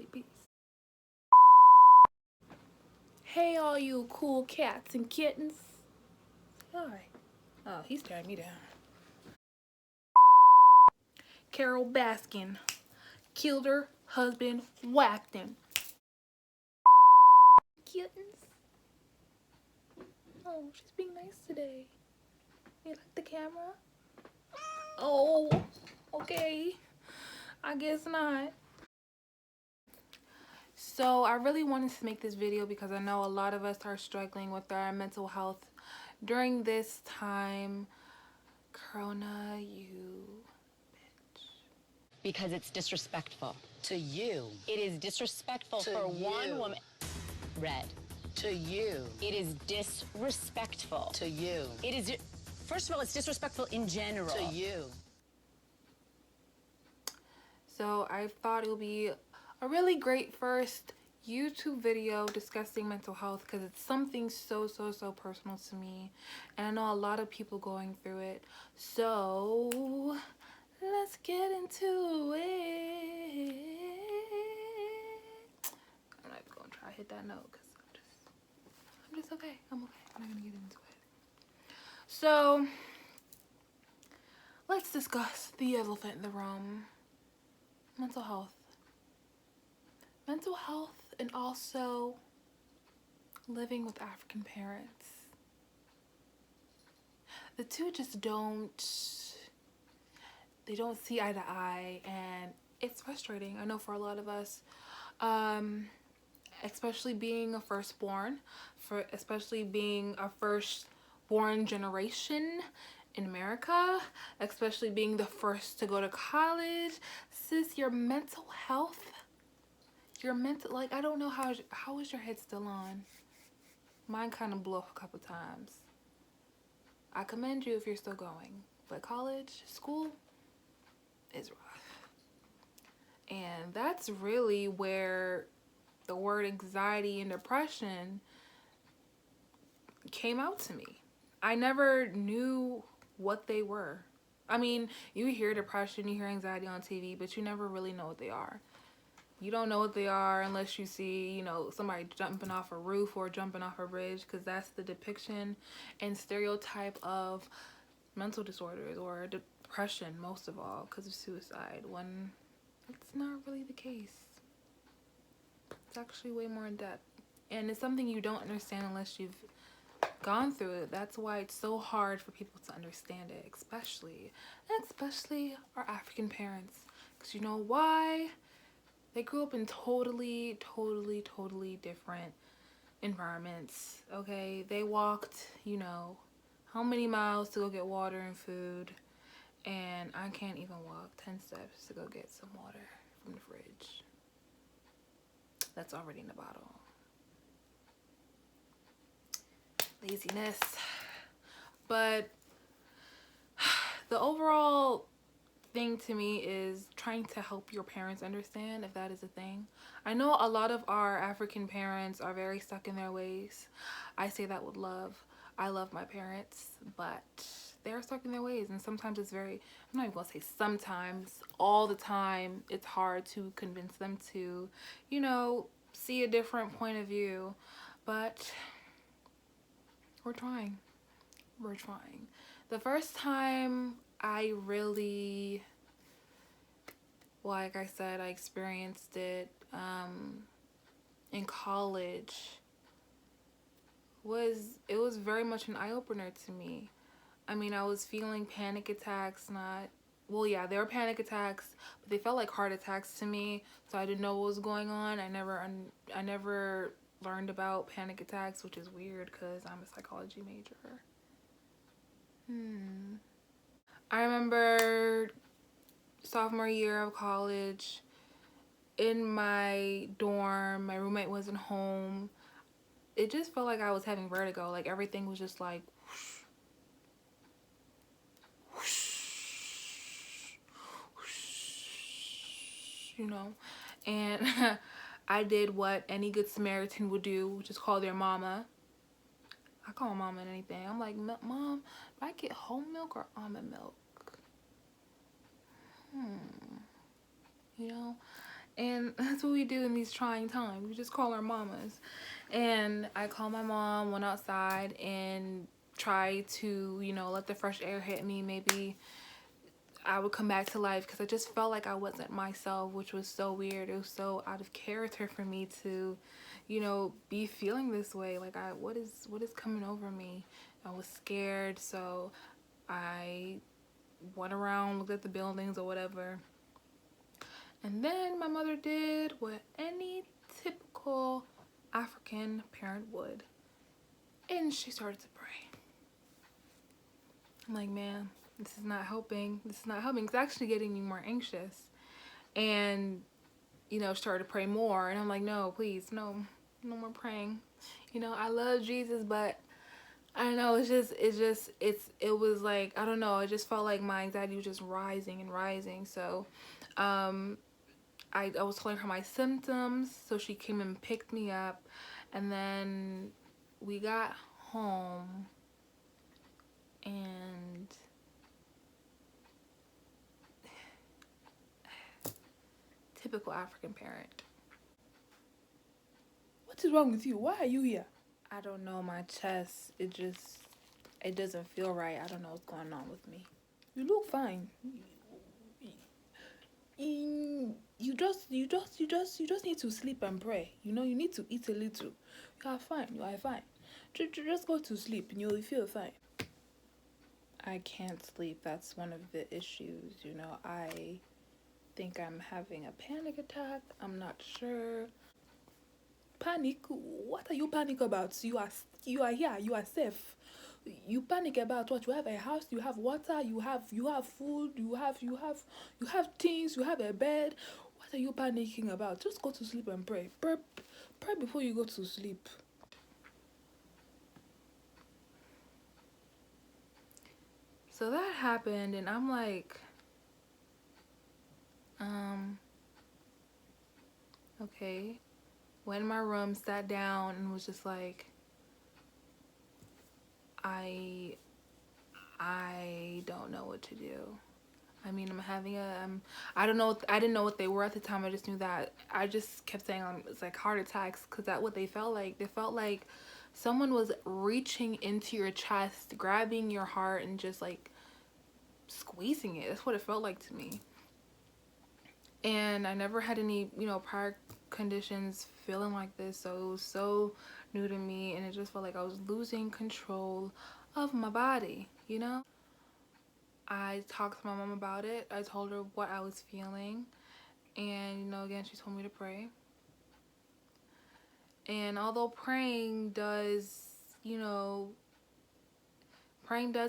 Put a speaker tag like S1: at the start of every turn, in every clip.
S1: Girly Bees. Hey, all you cool cats and kittens. Hi. Oh, he's tearing me down. Carol Baskin killed her husband, whacked him. Kittens. Oh, she's being nice today. You like the camera? Oh, okay. I guess not. So I really wanted to make this video because I know a lot of us are struggling with our mental health during this time. Corona, you bitch.
S2: Because it's disrespectful.
S3: To you.
S2: It is disrespectful
S3: To
S2: for
S3: you.
S2: one woman. Red.
S3: To you.
S2: It is disrespectful.
S3: To you.
S2: It is. First of all, it's disrespectful in general.
S3: To you.
S1: So I thought it would be a really great first YouTube video discussing mental health because it's something so personal to me, and I know a lot of people going through it. So let's get into it. I'm not even gonna try to hit that note because I'm just okay. I'm okay. I'm not gonna get into it. So let's discuss the elephant in the room. Mental health. Mental health and also living with African parents. The two just don't see eye to eye, and it's frustrating. I know for a lot of us, especially being a firstborn, especially being a firstborn generation in America, especially being the first to go to college, sis, your mental health, like, I don't know how is your head still on? Mine kind of blew up a couple times. I commend you if you're still going, but college, school is rough. And that's really where the word anxiety and depression came out to me. I never knew what they were. I mean, you hear depression, you hear anxiety on TV, but you never really know what they are. You don't know what they are unless you see, you know, somebody jumping off a roof or jumping off a bridge, because that's the depiction and stereotype of mental disorders or depression, most of all, because of suicide, when it's not really the case. It's actually way more in depth. And it's something you don't understand unless you've gone through it. That's why it's so hard for people to understand it, especially our African parents. Because you know why? They grew up in totally different environments, okay? They walked, you know, how many miles to go get water and food, and I can't even walk 10 steps to go get some water from the fridge. That's already in the bottle. Laziness. But the overall thing to me is trying to help your parents understand, if that is a thing. I know a lot of our African parents are very stuck in their ways. I say that with love. I love my parents, but they're stuck in their ways, and sometimes it's very, I'm not even gonna say sometimes, all the time, it's hard to convince them to, you know, see a different point of view. But we're trying. The first time I really, like I said, I experienced it in college, it was very much an eye-opener to me. I mean, I was feeling panic attacks, they were panic attacks, but they felt like heart attacks to me, so I didn't know what was going on. I never learned about panic attacks, which is weird because I'm a psychology major. I remember sophomore year of college, in my dorm, my roommate wasn't home. It just felt like I was having vertigo. Like everything was just like whoosh, whoosh, whoosh, you know. And I did what any good Samaritan would do, which is call their mama. I call my mama and anything. I'm like, Mom, do I get whole milk or almond milk? You know? And that's what we do in these trying times. We just call our mamas. And I called my mom, went outside, and tried to, let the fresh air hit me. Maybe I would come back to life, because I just felt like I wasn't myself, which was so weird. It was so out of character for me to, be feeling this way. Like, what is coming over me? I was scared, so I went around, looked at the buildings or whatever. And then my mother did what any typical African parent would. And she started to pray. I'm like, man, this is not helping. This is not helping. It's actually getting me more anxious. And, started to pray more. And I'm like, no, please, no more praying. I love Jesus, but I don't know. It was like, I don't know. I just felt like my anxiety was just rising and rising. So, I was telling her my symptoms, so she came and picked me up, and then we got home, and typical African parent.
S4: What is wrong with you? Why are you here?
S1: I don't know, my chest, it doesn't feel right. I don't know what's going on with me.
S4: You look fine. You just need to sleep and pray. You need to eat a little. You are fine. You are fine. Just go to sleep and you'll feel fine.
S1: I can't sleep. That's one of the issues. I think I'm having a panic attack. I'm not sure.
S4: Panic? What are you panic about? You are here. You are safe. You panic about what? You have a house. You have water. You have food. You have things. You have a bed. What are you panicking about? Just go to sleep and pray. Pray before you go to sleep.
S1: So that happened, and I'm like, okay. Went in my room, sat down, and was just like, I don't know what to do. I mean, I don't know, I didn't know what they were at the time. I just knew that, I just kept saying, it's like heart attacks, because that's what they felt like. They felt like someone was reaching into your chest, grabbing your heart, and just like squeezing it. That's what it felt like to me. And I never had any, prior conditions feeling like this, so it was so new to me, and it just felt like I was losing control of my body. I talked to my mom about it. I told her what I was feeling, and again, she told me to pray. And although praying does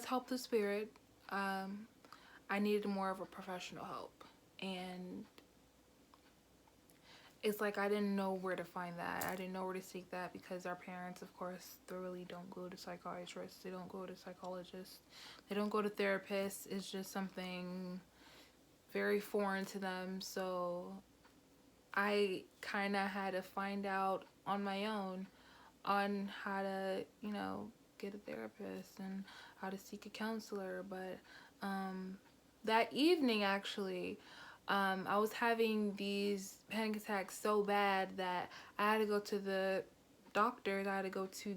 S1: help the spirit, I needed more of a professional help. And it's like I didn't know where to find that. I didn't know where to seek that, because our parents, of course, thoroughly don't go to psychiatrists. They don't go to psychologists. They don't go to therapists. It's just something very foreign to them. So I kind of had to find out on my own on how to, get a therapist and how to seek a counselor. But that evening, actually, I was having these panic attacks so bad that I had to go to the doctors. I had to go to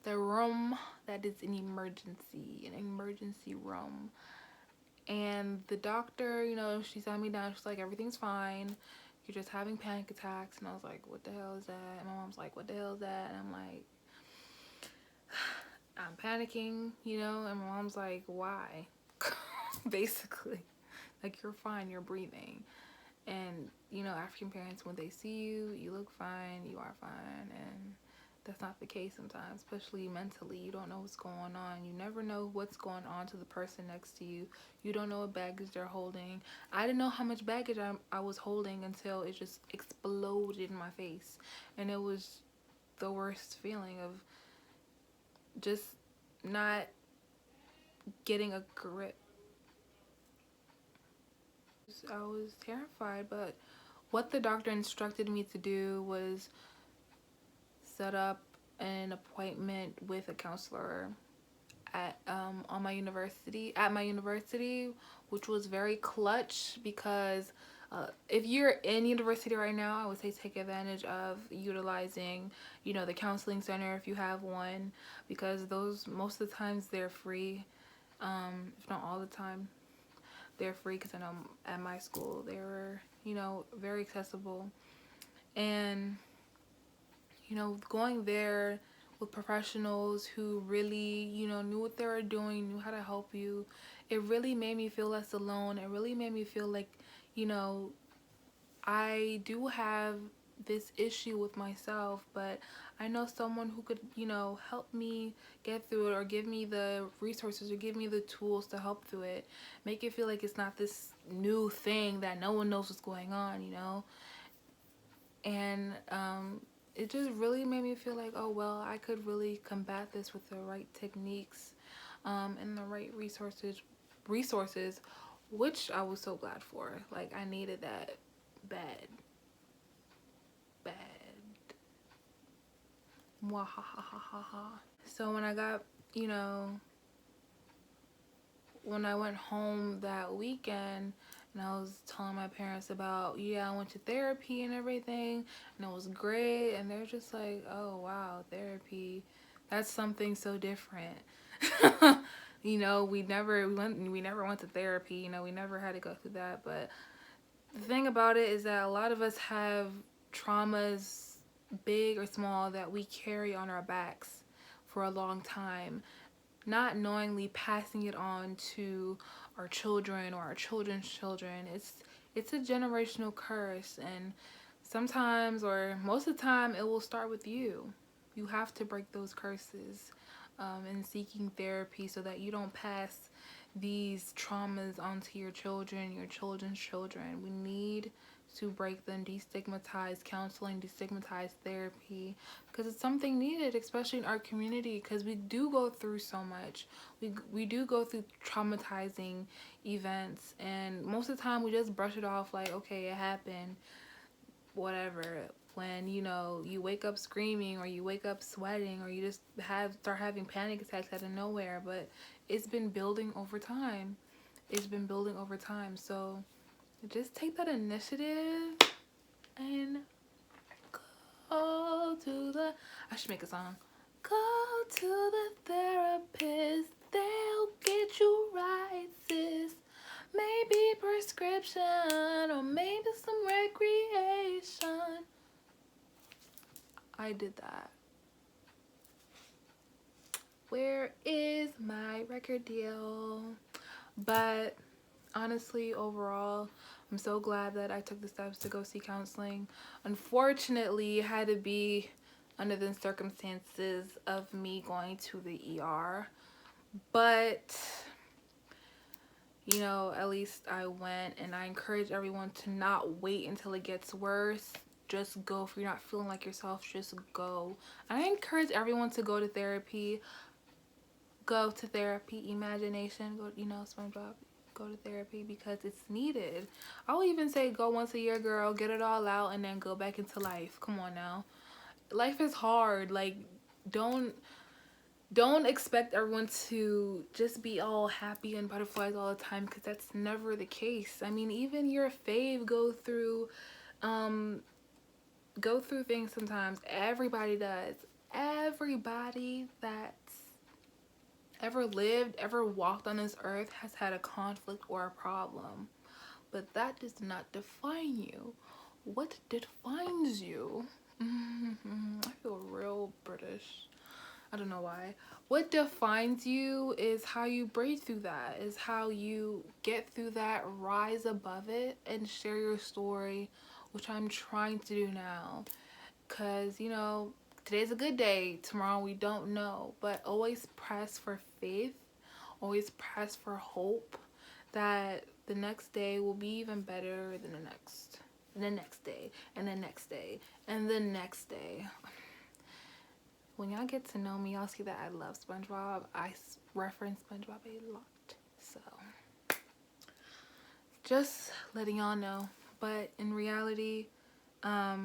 S1: the room that is an emergency room. And the doctor, she sat me down. She's like, everything's fine. You're just having panic attacks. And I was like, what the hell is that? And my mom's like, what the hell is that? And I'm like, I'm panicking, and my mom's like, why? Basically, like, you're fine, you're breathing. And African parents, when they see you, you look fine, you are fine. And that's not the case sometimes, especially mentally. You don't know what's going on. You never know what's going on to the person next to you. You don't know what baggage they're holding. I didn't know how much baggage I was holding until it just exploded in my face. And it was the worst feeling of just not getting a grip. I was terrified, but what the doctor instructed me to do was set up an appointment with a counselor on my university at my university, which was very clutch because if you're in university right now, I would say take advantage of utilizing, the counseling center if you have one, because those most of the times they're free, if not all the time they're free. Because I know at my school they were, very accessible, and going there with professionals who really, knew what they were doing, knew how to help you, it really made me feel less alone. It really made me feel like, you know, I do have this issue with myself, but I know someone who could, help me get through it, or give me the resources, or give me the tools to help through it. Make it feel like it's not this new thing that no one knows what's going on. And it just really made me feel like, oh, well, I could really combat this with the right techniques, and the right resources, which I was so glad for. Like, I needed that bad. Mwahahaha. So when I got, when I went home that weekend, and I was telling my parents about, yeah, I went to therapy and everything, and it was great, and they're just like, oh, wow, therapy, that's something so different. We never went to therapy, we never had to go through that. But the thing about it is that a lot of us have traumas, big or small, that we carry on our backs for a long time, not knowingly passing it on to our children or our children's children. It's a generational curse, and sometimes, or most of the time, it will start with you. You have to break those curses, in seeking therapy, so that you don't pass these traumas onto your children, your children's children. We need to break them, destigmatize counseling, destigmatize therapy, because it's something needed, especially in our community, because we do go through so much. We do go through traumatizing events, and most of the time we just brush it off like, okay, it happened, whatever. When you wake up screaming, or you wake up sweating, or you just start having panic attacks out of nowhere. But it's been building over time. So just take that initiative and go to the, I should make a song. Go to the therapist, they'll get you right, sis. Maybe prescription, or maybe some recreation. I did that. Where is my record deal? But honestly, overall, I'm so glad that I took the steps to go see counseling. Unfortunately, it had to be under the circumstances of me going to the ER. But, at least I went, and I encourage everyone to not wait until it gets worse. Just go. If you're not feeling like yourself, just go. I encourage everyone to go to therapy. Go to therapy. Imagination. Go, SpongeBob. Go to therapy, because it's needed. I'll even say go once a year, girl. Get it all out, and then go back into life. Come on now. Life is hard. Like, don't expect everyone to just be all happy and butterflies all the time, because that's never the case. I mean, even your fave go through things sometimes. Everybody does. Everybody that's ever lived, ever walked on this earth has had a conflict or a problem. But that does not define you. What defines you? I feel real British. I don't know why. What defines you is how you breathe through that, is how you get through that, rise above it, and share your story, which I'm trying to do now. Because, today's a good day, tomorrow we don't know. But always press for faith, always press for hope that the next day will be even better than the next. And the next day, and the next day, and the next day. When y'all get to know me, y'all see that I love SpongeBob. I reference SpongeBob a lot. So, just letting y'all know. But in reality, I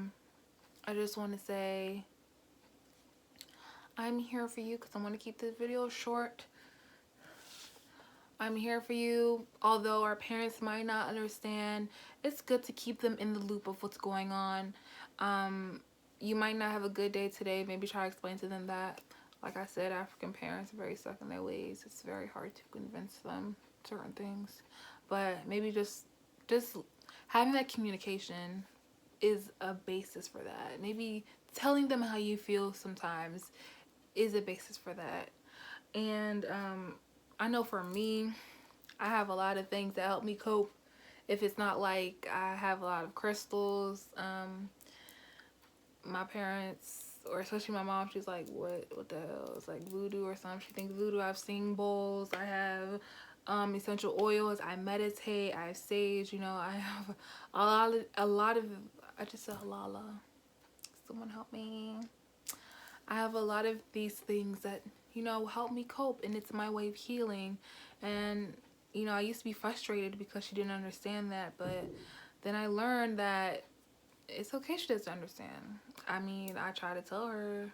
S1: just want to say I'm here for you, because I want to keep this video short. I'm here for you. Although our parents might not understand, it's good to keep them in the loop of what's going on. You might not have a good day today. Maybe try to explain to them that, like I said, African parents are very stuck in their ways. It's very hard to convince them certain things. But maybe just having that communication is a basis for that. Maybe telling them how you feel sometimes is a basis for that. And I know for me, I have a lot of things that help me cope. If it's not like I have a lot of crystals, my parents, or especially my mom, she's like, what the hell? It's like voodoo or something. She thinks voodoo. I have singing bowls. I have essential oils. I meditate. I have sage. I have a lot of. I just said halala. Someone help me. I have a lot of these things that help me cope, and it's my way of healing. And I used to be frustrated because she didn't understand that, but then I learned that it's okay she doesn't understand. I mean, I try to tell her,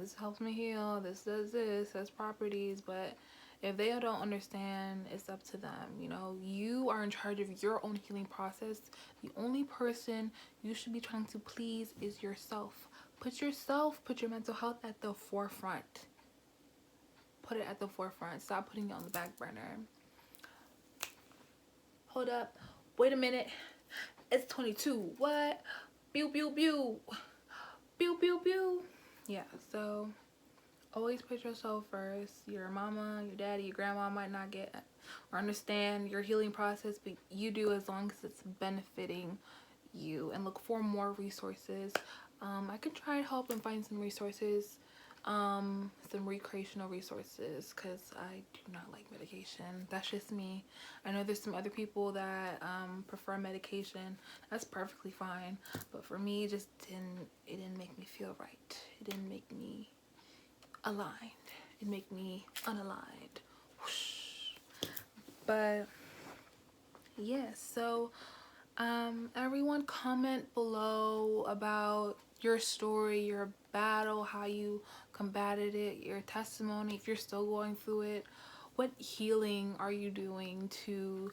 S1: this helps me heal, this does this, has properties, but if they don't understand, it's up to them. You are in charge of your own healing process. The only person you should be trying to please is yourself. Put your mental health at the forefront. Put it at the forefront. Stop putting it on the back burner. Hold up. Wait a minute. It's 22. What? Pew, pew, pew. Pew, pew, pew. Yeah, so always put yourself first. Your mama, your daddy, your grandma might not get or understand your healing process, but you do, as long as it's benefiting you. And look for more resources. I can try to help and find some resources, some recreational resources, because I do not like medication. That's just me. I know there's some other people that prefer medication. That's perfectly fine, but for me, it didn't make me feel right. It didn't make me aligned. It made me unaligned. Whoosh. But yeah, so everyone comment below about your story, your battle, how you combated it, your testimony, if you're still going through it. What healing are you doing to,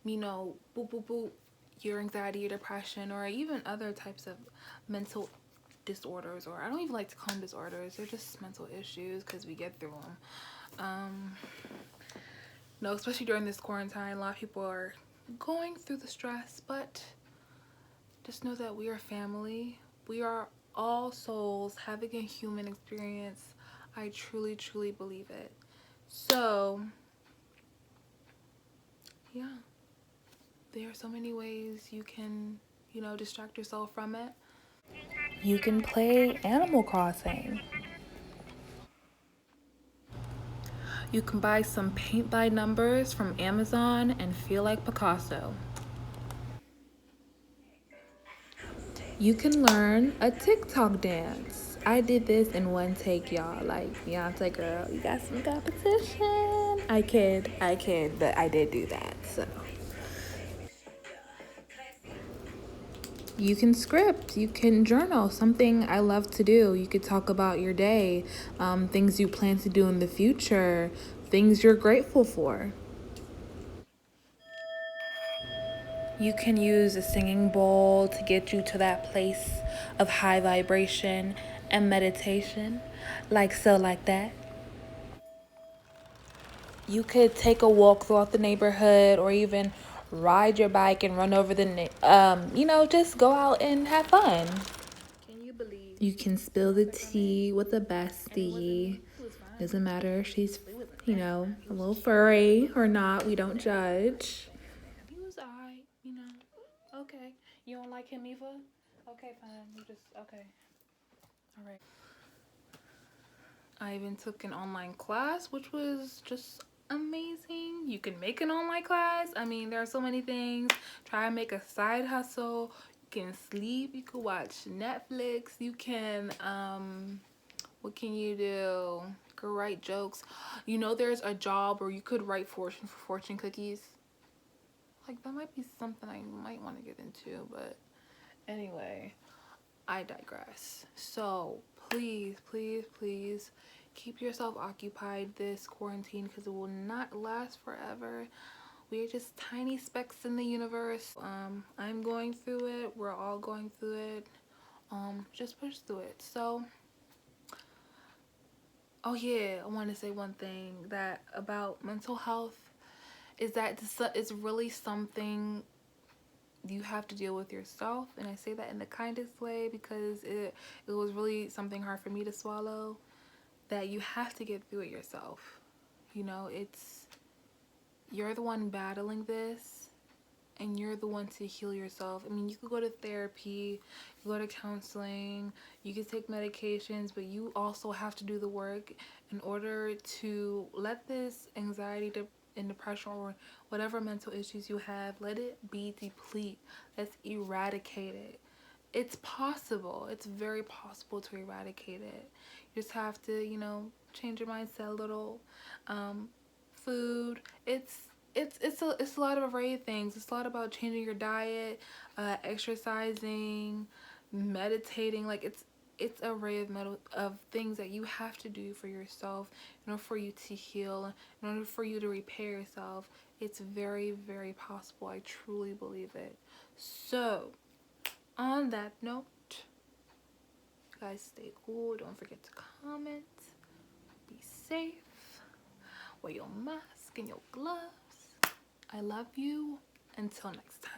S1: boop, boop, boop, your anxiety, your depression, or even other types of mental disorders, or I don't even like to call them disorders, they're just mental issues because we get through them. No, especially during this quarantine, a lot of people are going through the stress, but just know that we are family. We are all souls having a human experience. I truly, truly believe it. So, yeah, there are so many ways you can, distract yourself from it. You can play Animal Crossing. You can buy some paint by numbers from Amazon and feel like Picasso. You can learn a TikTok dance. I did this in one take, y'all. Like, Beyonce, girl, you got some competition. I kid, but I did do that, so. You can script, you can journal, something I love to do. You could talk about your day, things you plan to do in the future, things you're grateful for. You can use a singing bowl to get you to that place of high vibration and meditation, like so, like that. You could take a walk throughout the neighborhood, or even ride your bike and run over just go out and have fun. You can spill the tea with a bestie. Doesn't matter if she's, a little furry or not. We don't judge. He was alright, Okay. You don't like him either? Okay, fine. You just, okay. Alright. I even took an online class, which was just amazing. You can make an online class. I mean, there are so many things. Try to make a side hustle. You can sleep. You can watch Netflix. You can, what can you do? You can write jokes. There's a job where you could write fortune cookies. Like, that might be something I might want to get into, but anyway, I digress. So please, please, please keep yourself occupied this quarantine because it will not last forever. We are just tiny specks in the universe. I'm going through it. We're all going through it. Just push through it. So, oh yeah, I want to say one thing that about mental health is that it's really something you have to deal with yourself, and I say that in the kindest way because it was really something hard for me to swallow, that you have to get through it yourself. You know, you're the one battling this, and you're the one to heal yourself. I mean, you could go to therapy, you go to counseling, you could take medications, but you also have to do the work in order to let this anxiety and depression or whatever mental issues you have, let it be deplete. Let's eradicate it. It's possible. It's very possible to eradicate it. You just have to, change your mindset a little. Food. It's a lot of array of things. It's a lot about changing your diet, exercising, meditating. Like it's an array of things that you have to do for yourself in order for you to heal, in order for you to repair yourself. It's very, very possible. I truly believe it. So, on that note, guys, stay cool. Don't forget to comment. Be safe. Wear your mask and your gloves. I love you. Until next time.